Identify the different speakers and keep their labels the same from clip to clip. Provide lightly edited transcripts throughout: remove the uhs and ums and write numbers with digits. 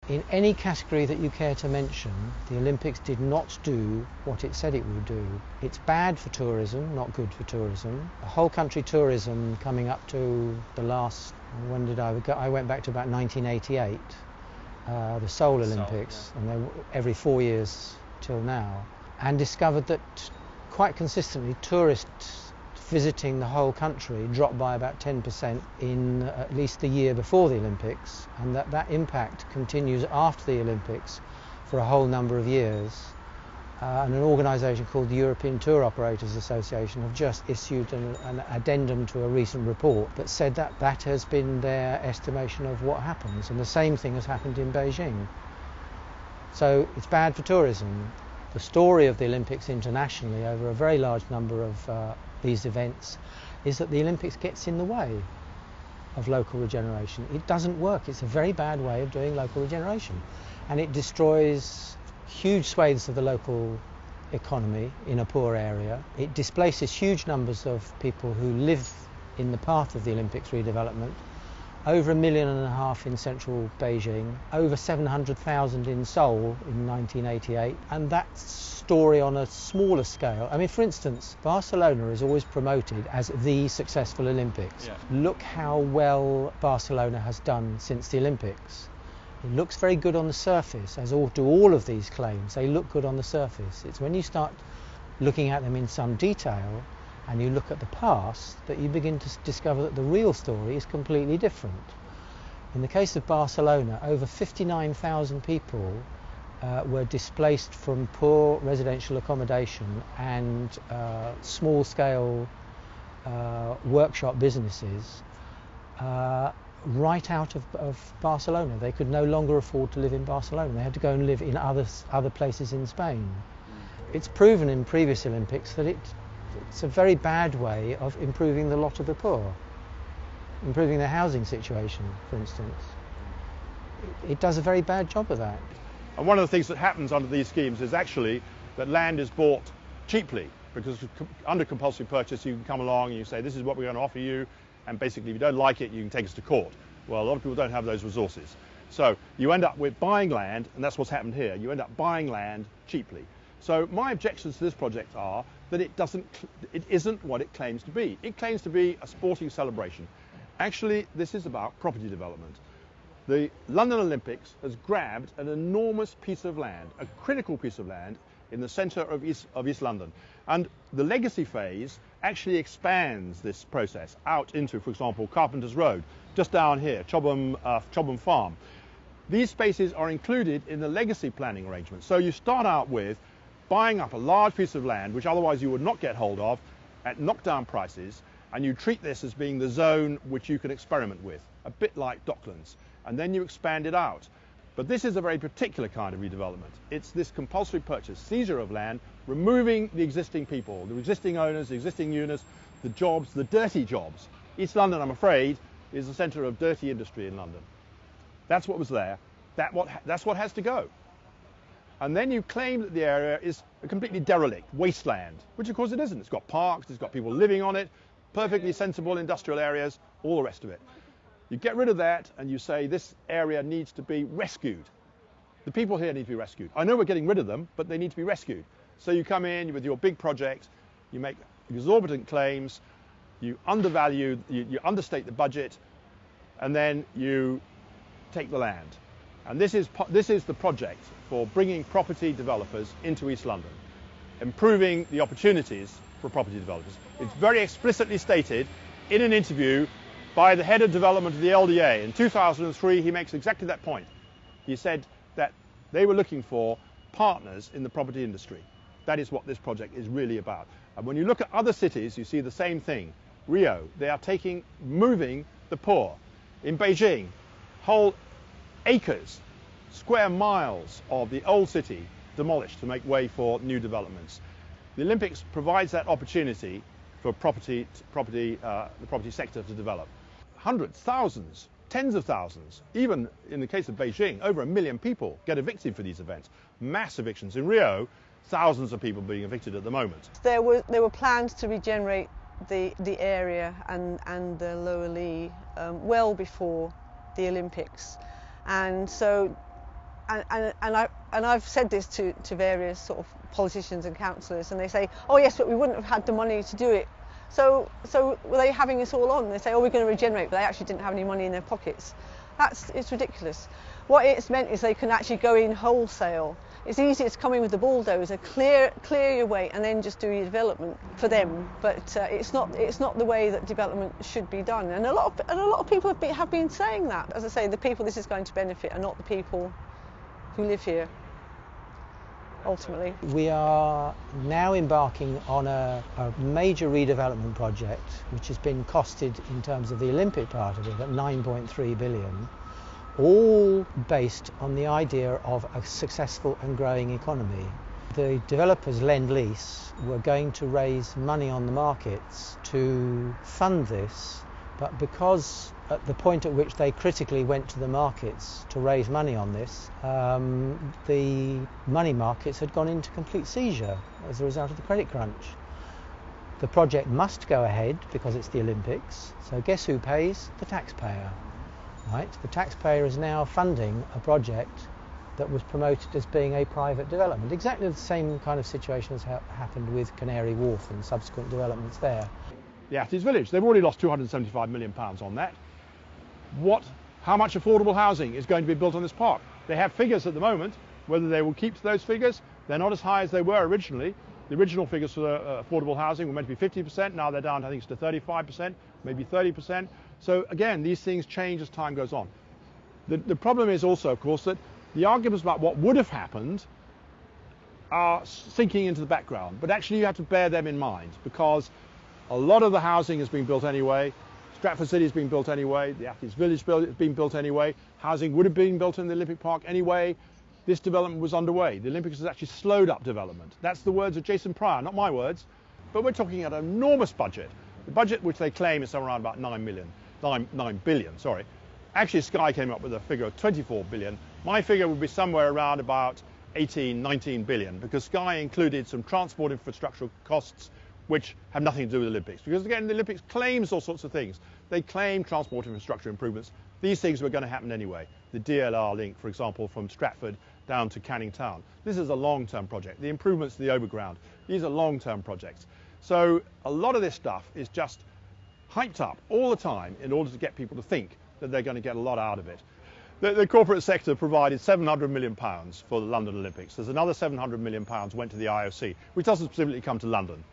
Speaker 1: In any category that you care to mention, the Olympics did not do what it said it would do. It's bad for tourism, not good for tourism. The whole country tourism coming up to the last, when did I go? I went back to about 1988, the Seoul Olympics, and they were every 4 years till now, and discovered that quite consistently tourists visiting the whole country dropped by about 10% in at least the year before the Olympics, and that impact continues after the Olympics for a whole number of years. And an organisation called the European Tour Operators Association have just issued an addendum to a recent report that said that that has been their estimation of what happens, and the same thing has happened in Beijing. So it's bad for tourism. The story of the Olympics internationally over a very large number of these events is that the Olympics gets in the way of local regeneration. It doesn't work. It's a very bad way of doing local regeneration, and it destroys huge swathes of the local economy in a poor area. It displaces huge numbers of people who live in the path of the Olympics redevelopment. Over 1.5 million in central Beijing, over 700,000 in Seoul in 1988, and that story on a smaller scale. I mean, for instance, Barcelona is always promoted as the successful Olympics. Yeah. Look how well Barcelona has done since the Olympics. It looks very good on the surface, as do all of these claims. They look good on the surface. It's when you start looking at them in some detail and you look at the past that you begin to discover that the real story is completely different. In the case of Barcelona, over 59,000 people were displaced from poor residential accommodation and small-scale workshop businesses right out of Barcelona. They could no longer afford to live in Barcelona. They had to go and live in other places in Spain. It's proven in previous Olympics that it's a very bad way of improving the lot of the poor, improving their housing situation, for instance. It does a very bad job of that.
Speaker 2: And one of the things that happens under these schemes is actually that land is bought cheaply, because under compulsory purchase you can come along and you say, this is what we're going to offer you, and basically if you don't like it you can take us to court. Well, a lot of people don't have those resources. So you end up with buying land, and that's what's happened here. You end up buying land cheaply. So my objections to this project are that it isn't what it claims to be. It claims to be a sporting celebration. Actually, this is about property development. The London Olympics has grabbed an enormous piece of land, a critical piece of land in the centre of East London. And the legacy phase actually expands this process out into, for example, Carpenter's Road, just down here, Chobham Farm. These spaces are included in the legacy planning arrangement. So you start out with buying up a large piece of land, which otherwise you would not get hold of, at knockdown prices, and you treat this as being the zone which you can experiment with, a bit like Docklands, and then you expand it out. But this is a very particular kind of redevelopment. It's this compulsory purchase, seizure of land, removing the existing people, the existing owners, the existing units, the jobs, the dirty jobs. East London, I'm afraid, is the centre of dirty industry in London. That's what was there. That's what has to go. And then you claim that the area is a completely derelict wasteland, which of course it isn't. It's got parks, it's got people living on it, perfectly sensible industrial areas, all the rest of it. You get rid of that and you say this area needs to be rescued. The people here need to be rescued. I know we're getting rid of them, but they need to be rescued. So you come in with your big project, you make exorbitant claims, you undervalue, you understate the budget, and then you take the land. And this is the project for bringing property developers into East London, improving the opportunities for property developers. It's very explicitly stated in an interview by the head of development of the LDA. In 2003, he makes exactly that point. He said that they were looking for partners in the property industry. That is what this project is really about. And when you look at other cities, you see the same thing. Rio, they are moving the poor. In Beijing, whole acres, square miles of the old city demolished to make way for new developments. The Olympics provides that opportunity for the property sector to develop. Hundreds, thousands, tens of thousands, even in the case of Beijing, over 1 million people get evicted for these events. Mass evictions. In Rio, thousands of people being evicted at the moment.
Speaker 3: There were plans to regenerate the area and the lower Lee well before the Olympics, and so And I've said this to various sort of politicians and councillors, and they say, oh yes, but we wouldn't have had the money to do it. So were they having us all on? They say, oh, we're going to regenerate, but they actually didn't have any money in their pockets. It's ridiculous. What it's meant is they can actually go in wholesale. It's easier to come in with the bulldozer, clear your way, and then just do your development for them. But it's not the way that development should be done. And a lot of people have been saying that. As I say, the people this is going to benefit are not the people who live here. Ultimately,
Speaker 1: we are now embarking on a major redevelopment project, which has been costed in terms of the Olympic part of it at 9.3 billion. All based on the idea of a successful and growing economy. The developers Lend-Lease were going to raise money on the markets to fund this, but because at the point at which they critically went to the markets to raise money on this, the money markets had gone into complete seizure as a result of the credit crunch. The project must go ahead because it's the Olympics, so guess who pays? The taxpayer. Right? The taxpayer is now funding a project that was promoted as being a private development. Exactly the same kind of situation has happened with Canary Wharf and subsequent developments there.
Speaker 2: The Athletes Village, they've already lost £275 million on that. How much affordable housing is going to be built on this park? They have figures at the moment. Whether they will keep to those figures, they're not as high as they were originally. The original figures for affordable housing were meant to be 50%, now they're down, I think, to 35%, maybe 30%. So again, these things change as time goes on. The problem is also, of course, that the arguments about what would have happened are sinking into the background, but actually you have to bear them in mind, because a lot of the housing is being built anyway. Stratford City is being built anyway, the Athletes Village is being built anyway, housing would have been built in the Olympic Park anyway. This development was underway. The Olympics has actually slowed up development. That's the words of Jason Pryor, not my words. But we're talking at an enormous budget. The budget which they claim is somewhere around about 9 billion. Actually, Sky came up with a figure of 24 billion. My figure would be somewhere around about 18, 19 billion, because Sky included some transport infrastructure costs which have nothing to do with the Olympics. Because again, the Olympics claims all sorts of things. They claim transport infrastructure improvements. These things were going to happen anyway. The DLR link, for example, from Stratford down to Canning Town. This is a long-term project. The improvements to the overground, these are long-term projects. So a lot of this stuff is just hyped up all the time in order to get people to think that they're going to get a lot out of it. The corporate sector provided £700 million for the London Olympics. There's another £700 million went to the IOC, which doesn't specifically come to London.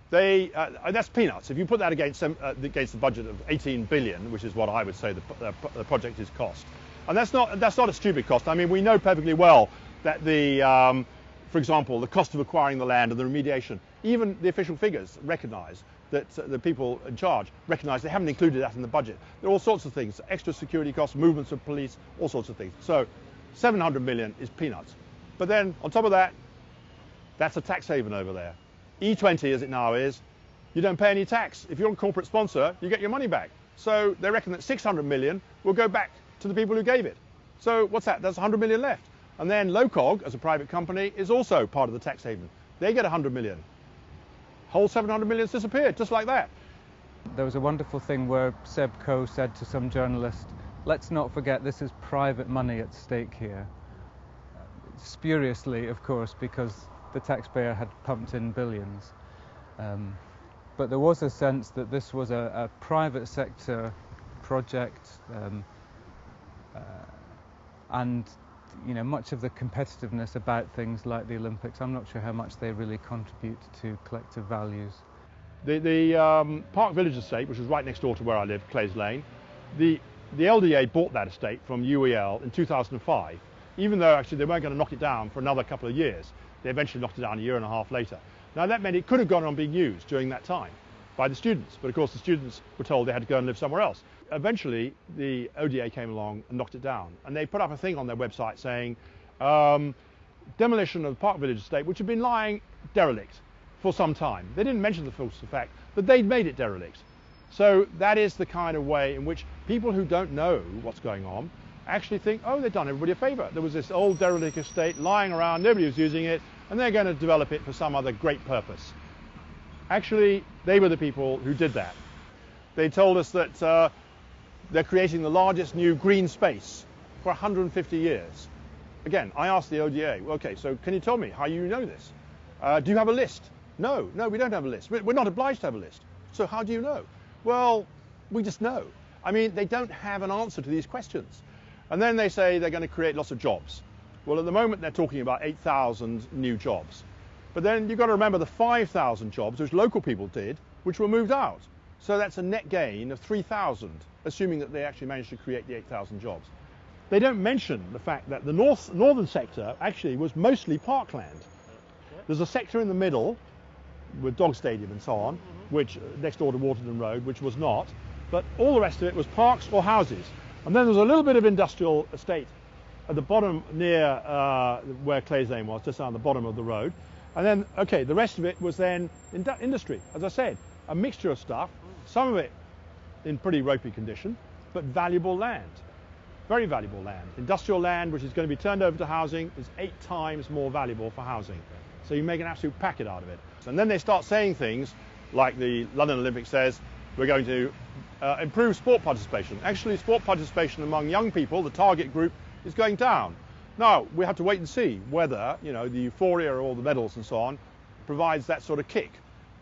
Speaker 2: That's peanuts. If you put that against the budget of 18 billion, which is what I would say the project is cost, and that's not a stupid cost. I mean, we know perfectly well that for example, the cost of acquiring the land and the remediation, even the official figures recognise that the people in charge recognise they haven't included that in the budget. There are all sorts of things, extra security costs, movements of police, all sorts of things. So 700 million is peanuts. But then on top of that, that's a tax haven over there. E20, as it now is, you don't pay any tax. If you're a corporate sponsor, you get your money back. So they reckon that 600 million will go back to the people who gave it. So what's that? There's 100 million left. And then Locog, as a private company, is also part of the tax haven. They get 100 million. Whole 700 million has disappeared, just like that.
Speaker 4: There was a wonderful thing where Seb Coe said to some journalist, let's not forget this is private money at stake here. Spuriously, of course, because the taxpayer had pumped in billions. But there was a sense that this was a private sector project, and much of the competitiveness about things like the Olympics, I'm not sure how much they really contribute to collective values.
Speaker 2: The Park Village estate, which was right next door to where I live, Clays Lane, the LDA bought that estate from UEL in 2005, even though actually they weren't going to knock it down for another couple of years. They eventually knocked it down a year and a half later. Now that meant it could have gone on being used during that time by the students, but of course the students were told they had to go and live somewhere else. Eventually the ODA came along and knocked it down, and they put up a thing on their website saying demolition of the Park Village estate, which had been lying derelict for some time. They didn't mention the false fact that they'd made it derelict. So that is the kind of way in which people who don't know what's going on actually think, oh, they've done everybody a favour. There was this old derelict estate lying around, nobody was using it, and they're going to develop it for some other great purpose. Actually, they were the people who did that. They told us that they're creating the largest new green space for 150 years. again, I asked the ODA, well, okay, so can you tell me how you know this? Do you have a list? No, we don't have a list. We're not obliged to have a list. So how do you know? Well, we just know. I mean, they don't have an answer to these questions. And then they say they're going to create lots of jobs. Well, at the moment, they're talking about 8,000 new jobs. But then you've got to remember the 5,000 jobs which local people did, which were moved out. So that's a net gain of 3,000, assuming that they actually managed to create the 8,000 jobs. They don't mention the fact that the northern sector actually was mostly parkland. There's a sector in the middle with Dog Stadium and so on, which next door to Waterton Road, which was not. But all the rest of it was parks or houses. And then there's a little bit of industrial estate at the bottom near where Clay's Lane was, just down the bottom of the road. And then, okay, the rest of it was then industry, as I said, a mixture of stuff, some of it in pretty ropey condition, but valuable land, very valuable land. Industrial land, which is going to be turned over to housing, is 8 times more valuable for housing. So you make an absolute packet out of it. And then they start saying things like the London Olympics says, we're going to improve sport participation. Actually, sport participation among young people, the target group, is going down. Now, we have to wait and see whether, you know, the euphoria of all the medals and so on provides that sort of kick.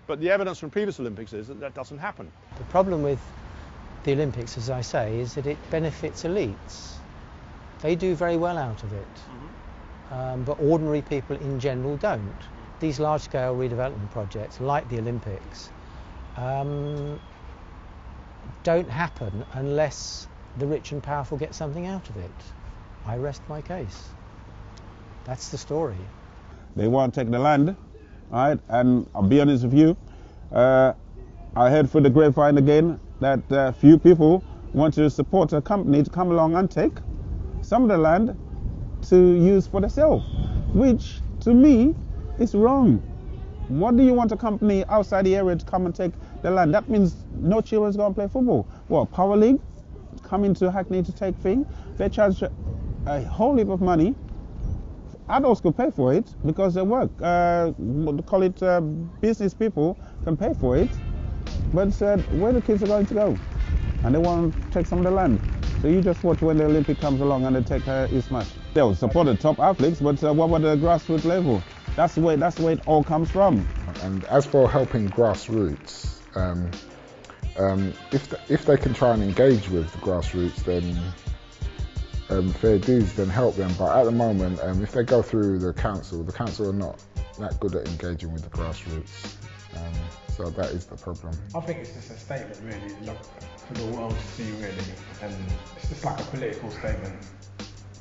Speaker 2: But the evidence from previous Olympics is that that doesn't happen.
Speaker 1: The problem with the Olympics, as I say, is that it benefits elites. They do very well out of it, but ordinary people in general don't. These large-scale redevelopment projects, like the Olympics, don't happen unless the rich and powerful get something out of it. I rest my case. That's the story.
Speaker 5: They want to take the land, right? And I'll be honest with you, I heard through the grapevine again that few people want to support a company to come along and take some of the land to use for themselves, which to me is wrong. What do you want a company outside the area to come and take the land? That means no children's going to play football. What, Power League come into Hackney to take thing? They charge a whole heap of money. Adults could pay for it because they work. Call it business people can pay for it. But where the kids are going to go? And they want to take some of the land. So you just watch when the Olympic comes along and they take his smash. They'll support the top athletes, but what about the grassroots level? That's the way it all comes from.
Speaker 6: And as for helping grassroots, if they can try and engage with the grassroots, then fair dues, then help them. But at the moment, if they go through the council are not that good at engaging with the grassroots. So that is the problem.
Speaker 7: I think it's just a statement really, look, for the world to see really, and it's just like a political statement.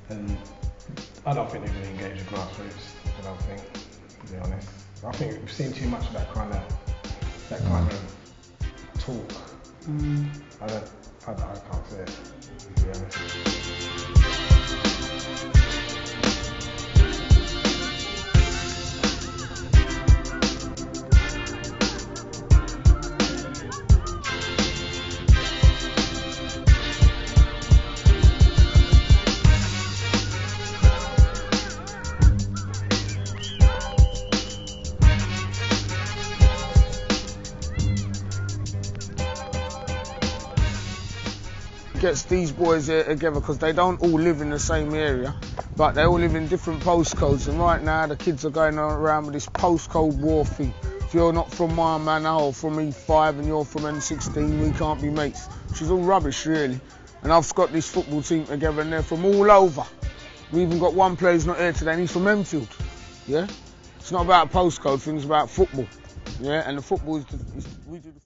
Speaker 7: And I don't think they're going to engage with grassroots, I don't think, to be honest. I think we've seen too much of that kind of talk. I can't say it, to be honest.
Speaker 8: Gets these boys here together because they don't all live in the same area, but they all live in different postcodes, and right now the kids are going around with this postcode war thing. If you're not from my manor or from E5 and you're from N16, we can't be mates, which is all rubbish really. And I've got this football team together and they're from all over. We even got one player who's not here today and he's from Enfield. Yeah, it's not about a postcode thing, it's about football. Yeah, and the football is we do the